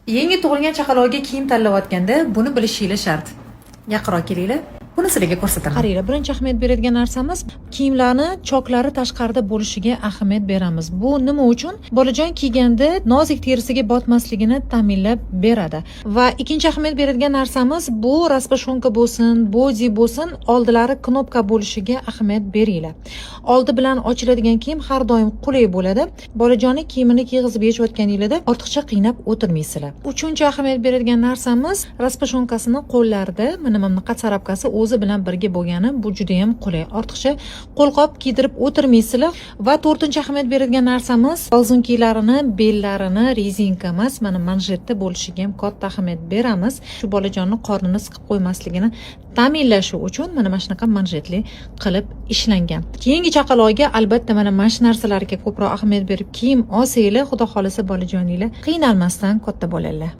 Yangi tug'ilgan chaqaloqga kiyim tanlayotganda buni bilishingiz shart. Yaqinroq kelinglar. Buni sizlarga ko'rsataman. Qaranglar, birinchi ahamiyat beradigan narsamiz kiyimlarni choklari tashqarida bo'lishiga ahamiyat beramiz. Bu nima uchun? Bolajon kiyganda nozik terisiga botmasligini ta'minlab beradi. Va ikkinchi ahamiyat beradigan narsamiz bu raspashonka bo'lsin, bodi bo'lsin, oldilari knopka bo'lishiga ahamiyat beringlar. Oldi bilan ochiladigan kiyim har doim qulay bo'ladi. Bolajonning kiyimini kiyg'izib yechayotganingizda ortiqcha qiynab o'tirmaysizlar. Uchinchi ahamiyat beradigan narsamiz raspashonkasini qo'llarida mana qatsarapkasi o'zi bilan birga bo'lgani bu juda ham qulay. Ortiqcha qo'lqop kiydirib o'tirmaysizlar. Va to'rtinchi ahamiyat beradigan narsamiz balzunkilarini, bellarini rezinka emas, mana manjetda bo'lishiga ham katta ahamiyat beramiz. Shu bolajonning qornini siqib qo'ymasligini ta'minlashi uchun mana shunaqa manjetli qilib ishlangan. Keyingi chaqaloqga albatta mana shu narsalarga ko'proq ahamiyat berib kiyim olsanglar, xudo xolisa bolajoninglar qiynalmasdan katta bo'ladilar.